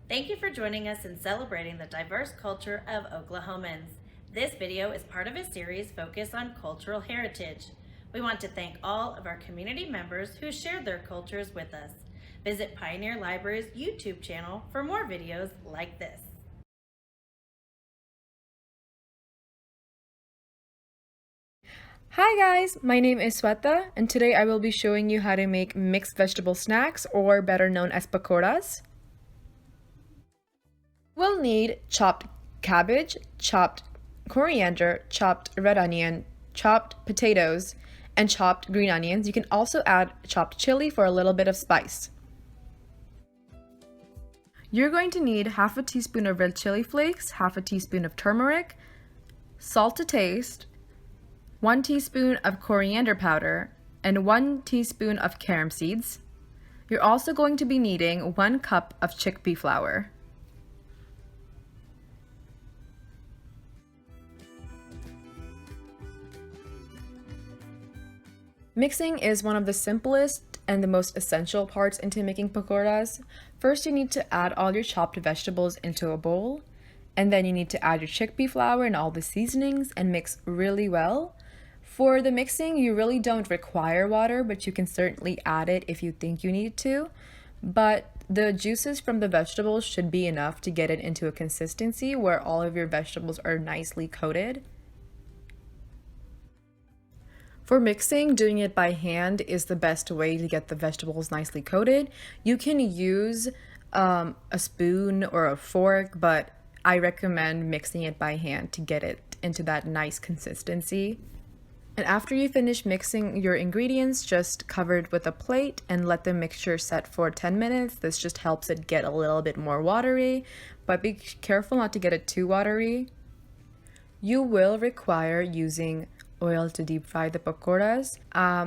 Thank you for joining us in celebrating the diverse culture of Oklahomans. This video is part of a series focused on cultural heritage. We want to thank all of our community members who shared their cultures with us. Visit Pioneer Library's YouTube channel for more videos like this. Hi guys, my name is Sweta, and today I will be showing you how to make mixed vegetable snacks, or better known as pakoras. We'll need chopped cabbage, chopped coriander, chopped red onion, chopped potatoes, and chopped green onions. You can also add chopped chili for a little bit of spice. You're going to need half a teaspoon of red chili flakes, half a teaspoon of turmeric, salt to taste, 1 teaspoon of coriander powder, and 1 teaspoon of carom seeds. You're also going to be needing 1 cup of chickpea flour. Mixing is one of the simplest and the most essential parts into making pakoras. First, you need to add all your chopped vegetables into a bowl, and then you need to add your chickpea flour and all the seasonings and mix really well. For the mixing, you really don't require water, but you can certainly add it if you think you need to. But the juices from the vegetables should be enough to get it into a consistency where all of your vegetables are nicely coated. For mixing, doing it by hand is the best way to get the vegetables nicely coated. You can use a spoon or a fork, but I recommend mixing it by hand to get it into that nice consistency. And after you finish mixing your ingredients, just cover it with a plate and let the mixture set for 10 minutes. This just helps it get a little bit more watery, but be careful not to get it too watery. You will require using oil to deep fry the pakoras.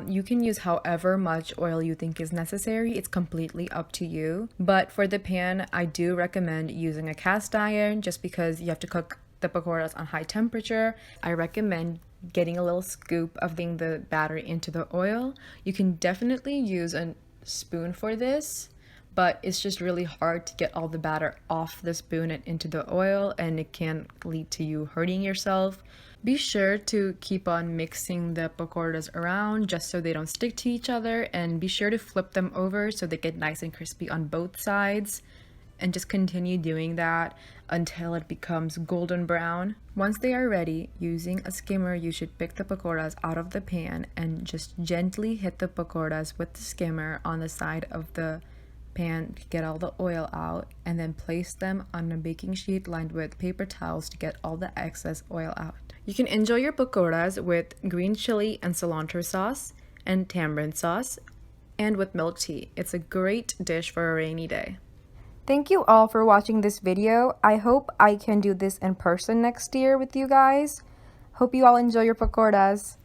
You can use however much oil you think is necessary. It's completely up to you. But for the pan, I do recommend using a cast iron just because you have to cook the pakoras on high temperature. I recommend getting a little scoop of the batter into the oil. You can definitely use a spoon for this, but it's just really hard to get all the batter off the spoon and into the oil, and it can lead to you hurting yourself. Be sure to keep on mixing the pakoras around just so they don't stick to each other, and be sure to flip them over so they get nice and crispy on both sides. And just continue doing that until it becomes golden brown. Once they are ready, using a skimmer, you should pick the pakoras out of the pan and just gently hit the pakoras with the skimmer on the side of the pan to get all the oil out, and then place them on a baking sheet lined with paper towels to get all the excess oil out. You can enjoy your pakoras with green chili and cilantro sauce and tamarind sauce, and with milk tea. It's a great dish for a rainy day. Thank you all for watching this video. I hope I can do this in person next year with you guys. Hope you all enjoy your pakoras.